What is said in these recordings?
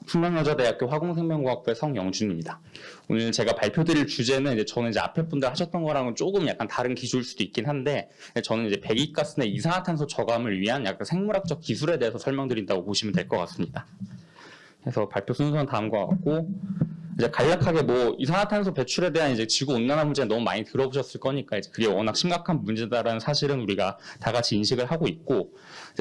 숙명여자대학교 화공생명공학부의 성영준입니다. 오늘 제가 발표드릴 주제는 저는 앞에 분들 하셨던 거랑은 조금 약간 다른 기술일 수도 있긴 한데, 저는 배기가스 내 이산화탄소 저감을 위한 약간 생물학적 기술에 대해서 설명드린다고 보시면 될 것 같습니다. 그래서 발표 순서는 다음과 같고, 간략하게 이산화탄소 배출에 대한 지구 온난화 문제는 너무 많이 들어보셨을 거니까 그게 워낙 심각한 문제다라는 사실은 우리가 다 같이 인식을 하고 있고,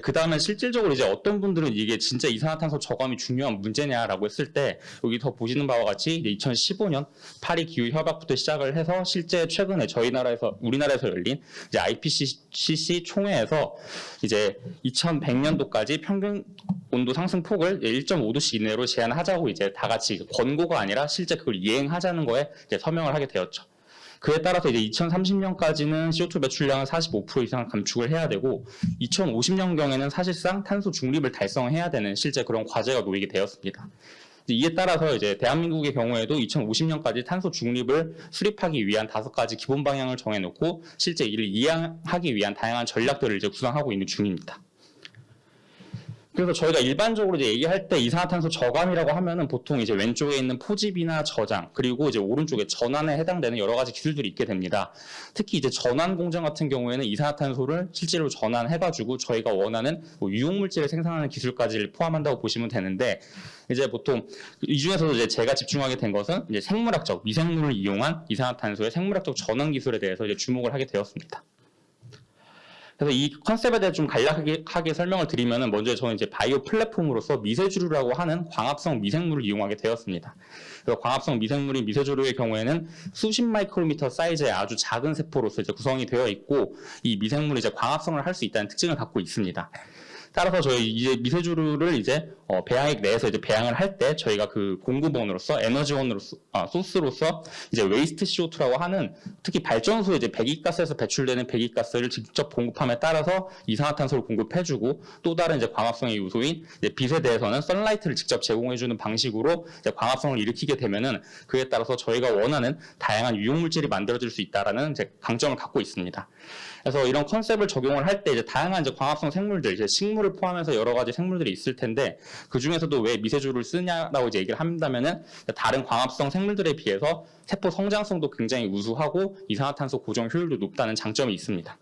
그 다음에 실질적으로 어떤 분들은 이게 진짜 이산화탄소 저감이 중요한 문제냐라고 했을 때, 여기 더 보시는 바와 같이 2015년 파리 기후 협약부터 시작을 해서 실제 최근에 우리나라에서 열린 IPCC 총회에서 2100년도까지 평균 온도 상승 폭을 1.5도씩 이내로 제한하자고 다 같이 권고가 아니라 실제 그걸 이행하자는 거에 서명을 하게 되었죠. 그에 따라서 2030년까지는 CO2 배출량을 45% 이상 감축을 해야 되고, 2050년경에는 사실상 탄소 중립을 달성해야 되는 실제 그런 과제가 놓이게 되었습니다. 이에 따라서 대한민국의 경우에도 2050년까지 탄소 중립을 수립하기 위한 5가지 기본 방향을 정해놓고 실제 이를 이행하기 위한 다양한 전략들을 구상하고 있는 중입니다. 그래서 저희가 일반적으로 얘기할 때 이산화탄소 저감이라고 하면은 보통 왼쪽에 있는 포집이나 저장, 그리고 오른쪽에 전환에 해당되는 여러 가지 기술들이 있게 됩니다. 특히 전환 공정 같은 경우에는 이산화탄소를 실제로 전환해가지고 저희가 원하는 유용물질을 생산하는 기술까지 포함한다고 보시면 되는데, 보통 이 중에서도 제가 집중하게 된 것은 생물학적, 미생물을 이용한 이산화탄소의 생물학적 전환 기술에 대해서 주목을 하게 되었습니다. 그래서 이 컨셉에 대해 좀 간략하게 설명을 드리면은, 먼저 저는 바이오 플랫폼으로서 미세조류라고 하는 광합성 미생물을 이용하게 되었습니다. 그래서 광합성 미생물인 미세조류의 경우에는 수십 마이크로미터 사이즈의 아주 작은 세포로서 구성이 되어 있고, 이 미생물이 광합성을 할 수 있다는 특징을 갖고 있습니다. 따라서 저희 미세조류를 배양액 내에서 배양을 할 때 저희가 그 공급원으로서 에너지원으로서 소스로서 웨이스트 CO2라고 하는, 특히 발전소에 배기가스에서 배출되는 배기가스를 직접 공급함에 따라서 이산화탄소를 공급해주고, 또 다른 광합성의 요소인 빛에 대해서는 선라이트를 직접 제공해주는 방식으로 광합성을 일으키게 되면은, 그에 따라서 저희가 원하는 다양한 유용물질이 만들어질 수 있다라는 강점을 갖고 있습니다. 그래서 이런 컨셉을 적용을 할 때 다양한 광합성 생물들, 식물을 포함해서 여러 가지 생물들이 있을 텐데, 그 중에서도 왜 미세조류를 쓰냐라고 얘기를 한다면은, 다른 광합성 생물들에 비해서 세포 성장성도 굉장히 우수하고 이산화탄소 고정 효율도 높다는 장점이 있습니다.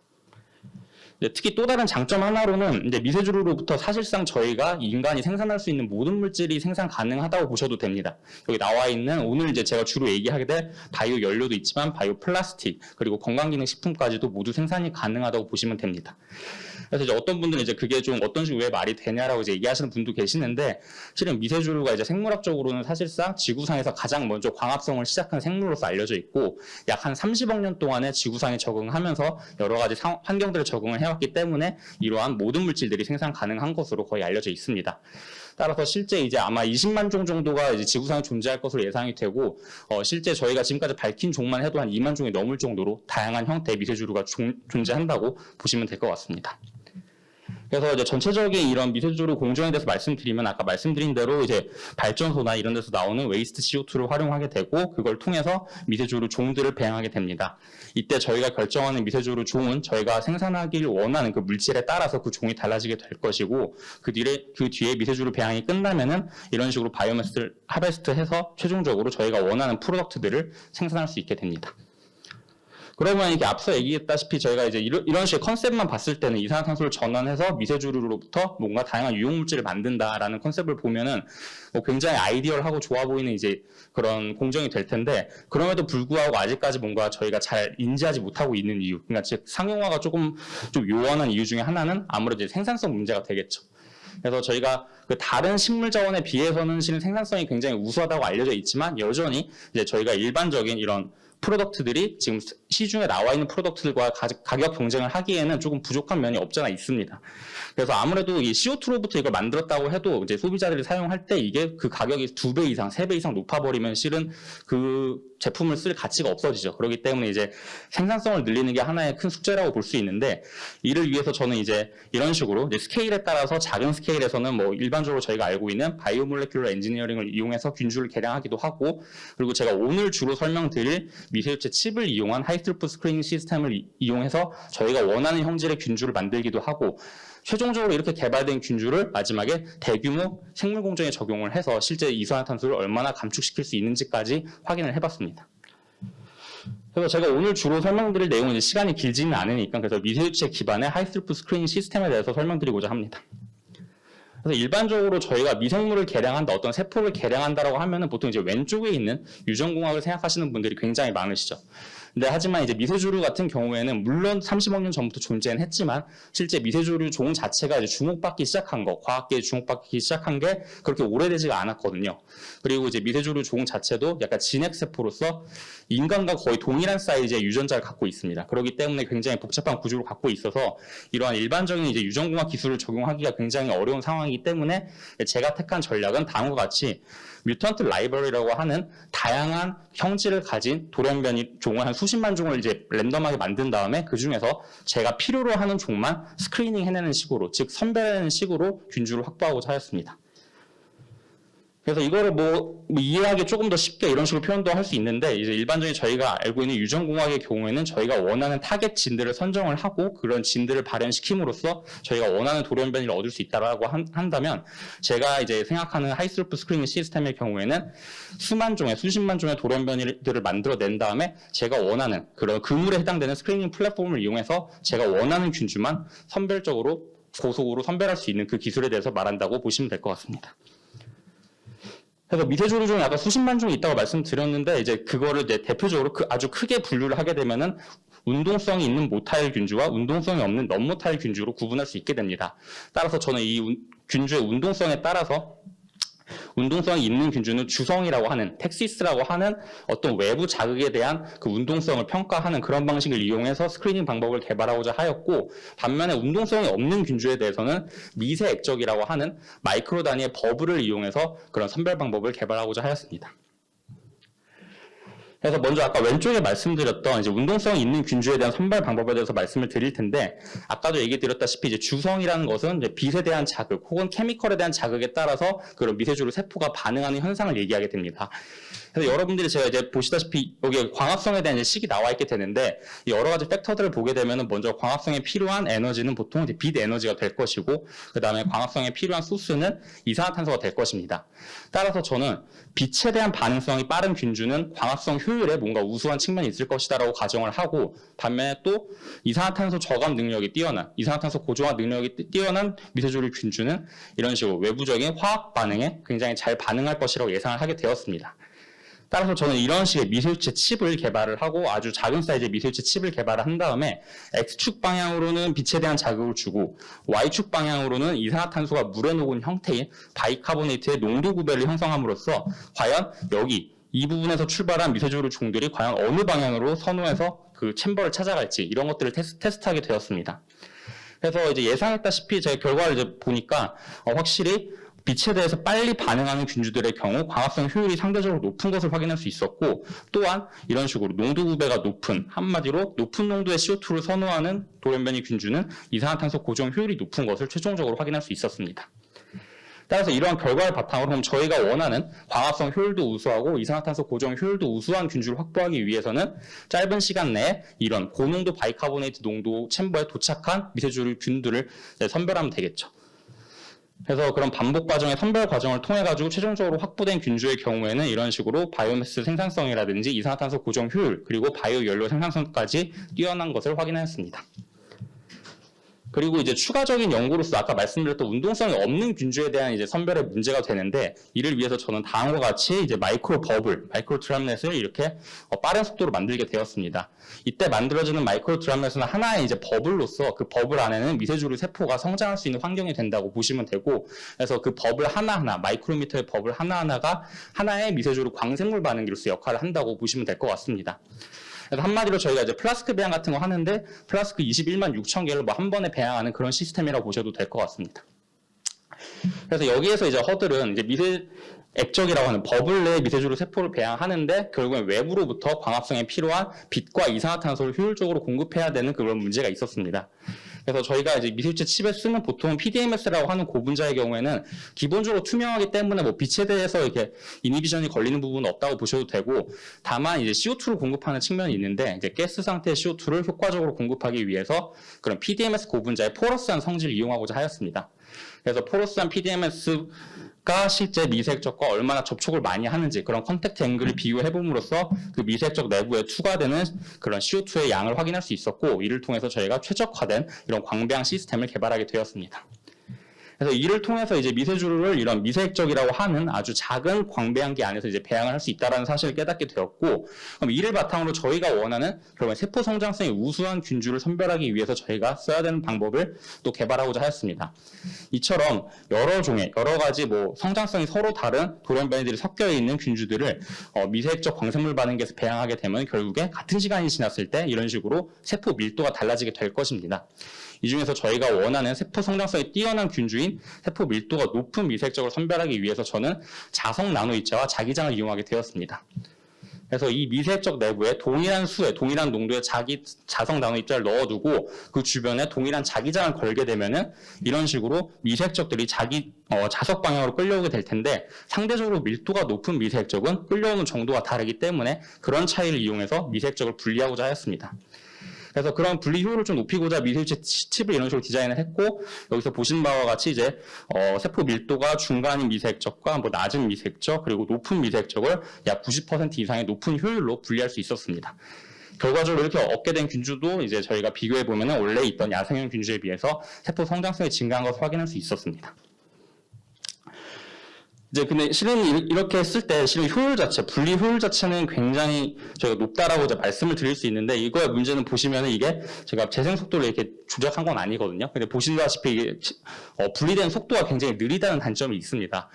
특히 또 다른 장점 하나로는 미세조류로부터 사실상 저희가 인간이 생산할 수 있는 모든 물질이 생산 가능하다고 보셔도 됩니다. 여기 나와 있는 오늘 제가 주로 얘기하게 될 바이오 연료도 있지만 바이오 플라스틱, 그리고 건강기능식품까지도 모두 생산이 가능하다고 보시면 됩니다. 그래서 어떤 분들은 그게 좀 어떤 식으로 왜 말이 되냐라고 얘기하시는 분도 계시는데, 실은 미세조류가 생물학적으로는 사실상 지구상에서 가장 먼저 광합성을 시작한 생물로서 알려져 있고, 약 한 30억 년 동안에 지구상에 적응하면서 여러 가지 환경들을 적응을 해왔기 때문에 이러한 모든 물질들이 생산 가능한 것으로 거의 알려져 있습니다. 따라서 실제 아마 20만 종 정도가 지구상에 존재할 것으로 예상이 되고, 실제 저희가 지금까지 밝힌 종만 해도 한 2만 종이 넘을 정도로 다양한 형태의 미세조류가 존재한다고 보시면 될 것 같습니다. 그래서 전체적인 이런 미세조류 공정에 대해서 말씀드리면, 아까 말씀드린 대로 발전소나 이런 데서 나오는 웨이스트 CO2를 활용하게 되고, 그걸 통해서 미세조류 종들을 배양하게 됩니다. 이때 저희가 결정하는 미세조류 종은 저희가 생산하길 원하는 그 물질에 따라서 그 종이 달라지게 될 것이고, 그 뒤에 미세조류 배양이 끝나면은 이런 식으로 바이오매스를 하베스트해서 최종적으로 저희가 원하는 프로덕트들을 생산할 수 있게 됩니다. 그러면 앞서 얘기했다시피 저희가 이런 식의 컨셉만 봤을 때는 이산화탄소를 전환해서 미세조류로부터 뭔가 다양한 유용물질을 만든다라는 컨셉을 보면은 굉장히 아이디얼하고 좋아 보이는 그런 공정이 될 텐데, 그럼에도 불구하고 아직까지 뭔가 저희가 잘 인지하지 못하고 있는 이유, 그러니까 즉 상용화가 좀 요원한 이유 중에 하나는 아무래도 생산성 문제가 되겠죠. 그래서 저희가 다른 식물 자원에 비해서는 실은 생산성이 굉장히 우수하다고 알려져 있지만, 여전히 저희가 일반적인 이런 프로덕트들이 지금 시중에 나와 있는 프로덕트들과 가격 경쟁을 하기에는 조금 부족한 면이 없잖아 있습니다. 그래서 아무래도 이 CO2로부터 이걸 만들었다고 해도 소비자들이 사용할 때 이게 그 가격이 2배 이상, 3배 이상 높아버리면 실은 그 제품을 쓸 가치가 없어지죠. 그렇기 때문에 생산성을 늘리는 게 하나의 큰 숙제라고 볼 수 있는데, 이를 위해서 저는 이런 식으로 스케일에 따라서 작은 스케일에서는 일반적으로 저희가 알고 있는 바이오몰레큘러 엔지니어링을 이용해서 균주를 개량하기도 하고, 그리고 제가 오늘 주로 설명드릴 미세유체 칩을 이용한 하이스루프 스크리닝 시스템을 이용해서 저희가 원하는 형질의 균주를 만들기도 하고 최종적으로 이렇게 개발된 균주를 마지막에 대규모 생물 공정에 적용을 해서 실제 이산화탄소를 얼마나 감축시킬 수 있는지까지 확인을 해봤습니다. 그래서 제가 오늘 주로 설명드릴 내용은 이제 시간이 길지는 않으니까 그래서 미세유체 기반의 하이스루프 스크리닝 시스템에 대해서 설명드리고자 합니다. 그래서 일반적으로 저희가 미생물을 개량한다, 어떤 세포를 개량한다라고 하면은 보통 이제 왼쪽에 있는 유전공학을 생각하시는 분들이 굉장히 많으시죠. 근데 하지만 이제 미세조류 같은 경우에는 물론 30억 년 전부터 존재는 했지만 실제 미세조류 종 자체가 이제 주목받기 시작한 거, 과학계에 주목받기 시작한 게 그렇게 오래되지가 않았거든요. 그리고 이제 미세조류 종 자체도 약간 진핵세포로서 인간과 거의 동일한 사이즈의 유전자를 갖고 있습니다. 그렇기 때문에 굉장히 복잡한 구조를 갖고 있어서 이러한 일반적인 이제 유전공학 기술을 적용하기가 굉장히 어려운 상황이기 때문에 제가 택한 전략은 다음과 같이 뮤턴트 라이브러리라고 하는 다양한 형질을 가진 돌연변이 종을 한 수십만 종을 이제 랜덤하게 만든 다음에 그 중에서 제가 필요로 하는 종만 스크리닝 해내는 식으로, 즉 선별하는 식으로 균주를 확보하고자 하였습니다. 그래서 이거를 뭐 이해하기 조금 더 쉽게 이런 식으로 표현도 할 수 있는데 이제 일반적인 저희가 알고 있는 유전공학의 경우에는 저희가 원하는 타겟 진들을 선정을 하고 그런 진들을 발현시킴으로써 저희가 원하는 돌연변이를 얻을 수 있다라고 한다면 제가 이제 생각하는 하이스루프 스크리닝 시스템의 경우에는 수만 종의 수십만 종의 돌연변이들을 만들어낸 다음에 제가 원하는 그런 그물에 해당되는 스크리닝 플랫폼을 이용해서 제가 원하는 균주만 선별적으로 고속으로 선별할 수 있는 그 기술에 대해서 말한다고 보시면 될 것 같습니다. 그래서 미세조류 중에 아까 수십만 종이 있다고 말씀드렸는데 이제 그거를 이제 대표적으로 아주 크게 분류를 하게 되면은 운동성이 있는 모타일 균주와 운동성이 없는 넌모타일 균주로 구분할 수 있게 됩니다. 따라서 저는 이 균주의 운동성에 따라서 운동성이 있는 균주는 주성이라고 하는 텍시스라고 하는 어떤 외부 자극에 대한 그 운동성을 평가하는 그런 방식을 이용해서 스크리닝 방법을 개발하고자 하였고 반면에 운동성이 없는 균주에 대해서는 미세 액적이라고 하는 마이크로 단위의 버블을 이용해서 그런 선별 방법을 개발하고자 하였습니다. 그래서 먼저 아까 왼쪽에 말씀드렸던 이제 운동성이 있는 균주에 대한 선별 방법에 대해서 말씀을 드릴 텐데 아까도 얘기 드렸다시피 이제 주성이라는 것은 이제 빛에 대한 자극 혹은 케미컬에 대한 자극에 따라서 그런 미세조류 세포가 반응하는 현상을 얘기하게 됩니다. 그래서 여러분들이 제가 이제 보시다시피 여기 광합성에 대한 이제 식이 나와 있게 되는데 여러 가지 팩터들을 보게 되면은 먼저 광합성에 필요한 에너지는 보통 이제 빛 에너지가 될 것이고 그 다음에 광합성에 필요한 소스는 이산화탄소가 될 것입니다. 따라서 저는 빛에 대한 반응성이 빠른 균주는 광합성 효율에 뭔가 우수한 측면이 있을 것이다라고 가정을 하고 반면에 또 이산화탄소 저감 능력이 뛰어난 이산화탄소 고조화 능력이 뛰어난 미세조류 균주는 이런 식으로 외부적인 화학 반응에 굉장히 잘 반응할 것이라고 예상을 하게 되었습니다. 따라서 저는 이런 식의 미세유체 칩을 개발을 하고 아주 작은 사이즈의 미세유체 칩을 개발을 한 다음에 X축 방향으로는 빛에 대한 자극을 주고 Y축 방향으로는 이산화탄소가 물에 녹은 형태인 바이카보네이트의 농도 구배를 형성함으로써 과연 여기 이 부분에서 출발한 미세조류 종들이 과연 어느 방향으로 선호해서 그 챔버를 찾아갈지 이런 것들을 테스트하게 되었습니다. 그래서 이제 예상했다시피 제가 결과를 이제 보니까 확실히 빛에 대해서 빨리 반응하는 균주들의 경우 광합성 효율이 상대적으로 높은 것을 확인할 수 있었고 또한 이런 식으로 농도 구배가 높은 한마디로 높은 농도의 CO2를 선호하는 돌연변이 균주는 이산화탄소 고정 효율이 높은 것을 최종적으로 확인할 수 있었습니다. 따라서 이러한 결과를 바탕으로 그럼 저희가 원하는 광합성 효율도 우수하고 이산화탄소 고정 효율도 우수한 균주를 확보하기 위해서는 짧은 시간 내에 이런 고농도 바이카보네이트 농도 챔버에 도착한 미세조류 균들을 선별하면 되겠죠. 그래서 그런 반복 과정의 선별 과정을 통해 가지고 최종적으로 확보된 균주의 경우에는 이런 식으로 바이오매스 생산성이라든지 이산화탄소 고정 효율 그리고 바이오 연료 생산성까지 뛰어난 것을 확인하였습니다. 그리고 이제 추가적인 연구로서 아까 말씀드렸던 운동성이 없는 균주에 대한 이제 선별의 문제가 되는데 이를 위해서 저는 다음과 같이 이제 마이크로 버블, 마이크로 드랍넷을 이렇게 빠른 속도로 만들게 되었습니다. 이때 만들어지는 마이크로 드랍넷은 하나의 이제 버블로서 그 버블 안에는 미세조류 세포가 성장할 수 있는 환경이 된다고 보시면 되고 그래서 그 버블 하나하나, 마이크로미터의 버블 하나하나가 하나의 미세조류 광생물 반응기로서 역할을 한다고 보시면 될 것 같습니다. 그래서 한마디로 저희가 이제 플라스크 배양 같은 거 하는데 플라스크 21만 6천 개를 뭐 한 번에 배양하는 그런 시스템이라고 보셔도 될 것 같습니다. 그래서 여기에서 이제 허들은 이제 미세 액적이라고 하는 버블 내에 미세조류 세포를 배양하는데 결국엔 외부로부터 광합성에 필요한 빛과 이산화탄소를 효율적으로 공급해야 되는 그런 문제가 있었습니다. 그래서 저희가 이제 미세주체 칩에 쓰는 보통 PDMS라고 하는 고분자의 경우에는 기본적으로 투명하기 때문에 뭐 빛에 대해서 이렇게 이니비전이 걸리는 부분은 없다고 보셔도 되고, 다만 이제 CO2를 공급하는 측면이 있는데, 이제 가스 상태의 CO2를 효과적으로 공급하기 위해서 그런 PDMS 고분자의 포러스한 성질을 이용하고자 하였습니다. 그래서 포러스한 PDMS가 실제 미세액적과 얼마나 접촉을 많이 하는지 그런 컨택트 앵글을 비교해 봄으로써 그 미세액적 내부에 투과되는 그런 CO2의 양을 확인할 수 있었고, 이를 통해서 저희가 최적화된 이런 광배양 시스템을 개발하게 되었습니다. 그래서 이를 통해서 이제 미세주를 이런 미세액적이라고 하는 아주 작은 광배양기 안에서 이제 배양을 할 수 있다는 사실을 깨닫게 되었고, 그럼 이를 바탕으로 저희가 원하는 그러면 세포 성장성이 우수한 균주를 선별하기 위해서 저희가 써야 되는 방법을 또 개발하고자 하였습니다. 이처럼 여러 종의 여러 가지 뭐 성장성이 서로 다른 돌연변이들이 섞여 있는 균주들을 미세액적 광생물 반응기에서 배양하게 되면 결국에 같은 시간이 지났을 때 이런 식으로 세포 밀도가 달라지게 될 것입니다. 이 중에서 저희가 원하는 세포 성장성이 뛰어난 균주인 세포 밀도가 높은 미세액적을 선별하기 위해서 저는 자석 나노입자와 자기장을 이용하게 되었습니다. 그래서 이 미세액적 내부에 동일한 수의, 동일한 농도의 자석 나노입자를 넣어두고 그 주변에 동일한 자기장을 걸게 되면은 이런 식으로 미세액적들이 자석 방향으로 끌려오게 될 텐데, 상대적으로 밀도가 높은 미세액적은 끌려오는 정도가 다르기 때문에 그런 차이를 이용해서 미세액적을 분리하고자 하였습니다. 그래서 그런 분리 효율을 좀 높이고자 미세주체 칩을 이런 식으로 디자인을 했고, 여기서 보신 바와 같이 이제 세포 밀도가 중간인 미세액적과 뭐 낮은 미세액적 그리고 높은 미세액적을 약 90% 이상의 높은 효율로 분리할 수 있었습니다. 결과적으로 이렇게 얻게 된 균주도 이제 저희가 비교해 보면은 원래 있던 야생형 균주에 비해서 세포 성장성이 증가한 것을 확인할 수 있었습니다. 이제 근데 실은 이렇게 했을 때 실은 효율 자체, 분리 효율 자체는 굉장히 저희가 높다라고 이제 말씀을 드릴 수 있는데, 이거의 문제는 보시면은 이게 제가 재생 속도를 이렇게 조작한 건 아니거든요. 근데 보시다시피 이게 분리된 속도가 굉장히 느리다는 단점이 있습니다.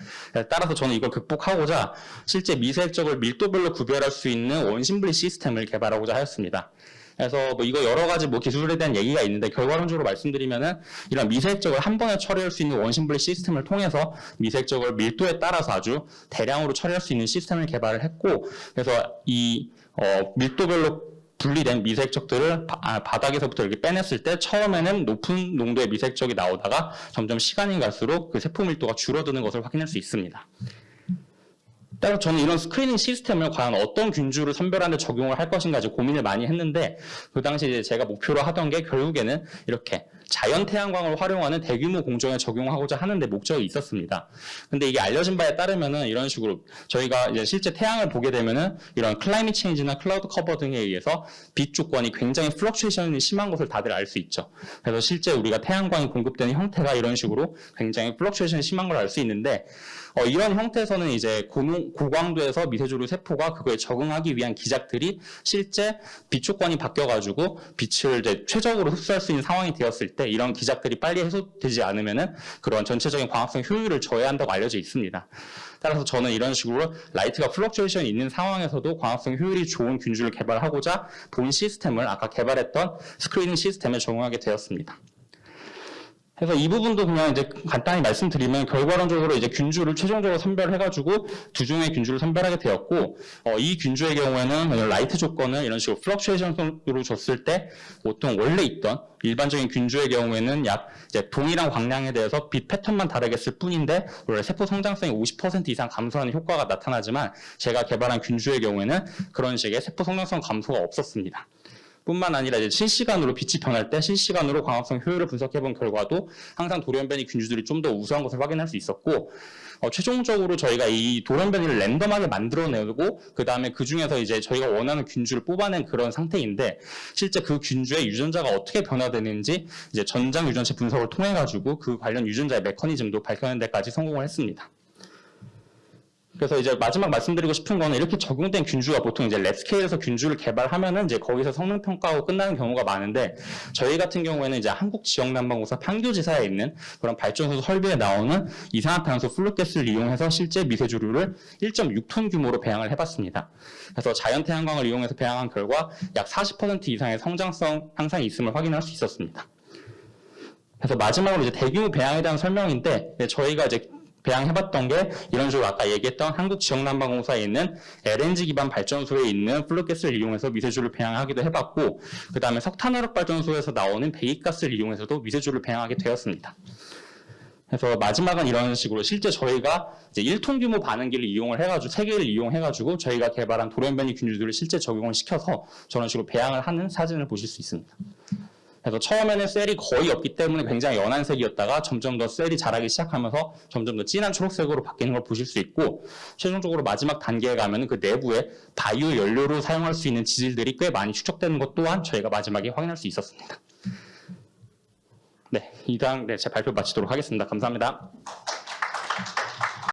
따라서 저는 이걸 극복하고자 실제 미세액적을 밀도별로 구별할 수 있는 원심분리 시스템을 개발하고자 하였습니다. 그래서 뭐 이거 여러 가지 뭐 기술에 대한 얘기가 있는데, 결과론적으로 말씀드리면은 이런 미세액적을 한 번에 처리할 수 있는 원심분리 시스템을 통해서 미세액적을 밀도에 따라서 아주 대량으로 처리할 수 있는 시스템을 개발을 했고, 그래서 이 밀도별로 분리된 미세액적들을 바닥에서부터 이렇게 빼냈을 때 처음에는 높은 농도의 미세액적이 나오다가 점점 시간이 갈수록 그 세포 밀도가 줄어드는 것을 확인할 수 있습니다. 따라서 저는 이런 스크리닝 시스템을 과연 어떤 균주를 선별하는 데 적용을 할 것인가 고민을 많이 했는데, 그 당시 이제 제가 목표로 하던 게 결국에는 이렇게 자연 태양광을 활용하는 대규모 공정에 적용하고자 하는 데 목적이 있었습니다. 근데 이게 알려진 바에 따르면은 이런 식으로 저희가 이제 실제 태양을 보게 되면은 이런 클라이밋 체인지나 클라우드 커버 등에 의해서 빛 조건이 굉장히 플럭추에이션이 심한 것을 다들 알 수 있죠. 그래서 실제 우리가 태양광이 공급되는 형태가 이런 식으로 굉장히 플럭추에이션이 심한 걸 알 수 있는데, 이런 형태에서는 이제 고광도에서 미세조류 세포가 그거에 적응하기 위한 기작들이 실제 빛 조건이 바뀌어가지고 빛을 이제 최적으로 흡수할 수 있는 상황이 되었을 때 이런 기작들이 빨리 해소되지 않으면은 그런 전체적인 광합성 효율을 저해한다고 알려져 있습니다. 따라서 저는 이런 식으로 라이트가 플럭추에이션이 있는 상황에서도 광합성 효율이 좋은 균주를 개발하고자 본 시스템을 아까 개발했던 스크리닝 시스템에 적용하게 되었습니다. 그래서 이 부분도 그냥 이제 간단히 말씀드리면, 결과론적으로 이제 균주를 최종적으로 선별해가지고 두 종의 균주를 선별하게 되었고, 이 균주의 경우에는 라이트 조건을 이런 식으로 플럭추에이션으로 줬을 때 보통 원래 있던 일반적인 균주의 경우에는 약 이제 동일한 광량에 대해서 빛 패턴만 다르게 쓸 뿐인데 원래 세포 성장성이 50% 이상 감소하는 효과가 나타나지만, 제가 개발한 균주의 경우에는 그런 식의 세포 성장성 감소가 없었습니다. 뿐만 아니라 이제 실시간으로 빛이 변할 때 실시간으로 광합성 효율을 분석해본 결과도 항상 돌연변이 균주들이 좀 더 우수한 것을 확인할 수 있었고, 최종적으로 저희가 이 돌연변이를 랜덤하게 만들어내고 그 다음에 그 중에서 이제 저희가 원하는 균주를 뽑아낸 그런 상태인데, 실제 그 균주의 유전자가 어떻게 변화되는지 이제 전장 유전체 분석을 통해 가지고 그 관련 유전자의 메커니즘도 밝혀낸 데까지 성공을 했습니다. 그래서 이제 마지막 말씀드리고 싶은 거는, 이렇게 적용된 균주가 보통 이제 랩 스케일에서 균주를 개발하면은 이제 거기서 성능 평가하고 끝나는 경우가 많은데, 저희 같은 경우에는 이제 한국 지역난방공사 판교지사에 있는 그런 발전소 설비에 나오는 이산화탄소 플루가스를 이용해서 실제 미세조류를 1.6톤 규모로 배양을 해봤습니다. 그래서 자연 태양광을 이용해서 배양한 결과 약 40% 이상의 성장성 향상이 있음을 확인할 수 있었습니다. 그래서 마지막으로 이제 대규모 배양에 대한 설명인데, 저희가 이제 배양해봤던 게 이런 식으로 아까 얘기했던 한국지역난방공사에 있는 LNG 기반 발전소에 있는 플루가스를 이용해서 미세주를 배양하기도 해봤고, 그 다음에 석탄화력 발전소에서 나오는 배기가스를 이용해서도 미세주를 배양하게 되었습니다. 그래서 마지막은 이런 식으로 실제 저희가 이제 1톤 규모 반응기를 이용을 해가지고 3개를 이용해가지고 저희가 개발한 돌연변이 균주들을 실제 적용을 시켜서 저런 식으로 배양을 하는 사진을 보실 수 있습니다. 그래서 처음에는 셀이 거의 없기 때문에 굉장히 연한 색이었다가 점점 더 셀이 자라기 시작하면서 점점 더 진한 초록색으로 바뀌는 걸 보실 수 있고, 최종적으로 마지막 단계에 가면 그 내부에 바이오 연료로 사용할 수 있는 지질들이 꽤 많이 축적되는 것 또한 저희가 마지막에 확인할 수 있었습니다. 네, 이상 제 발표 마치도록 하겠습니다. 감사합니다.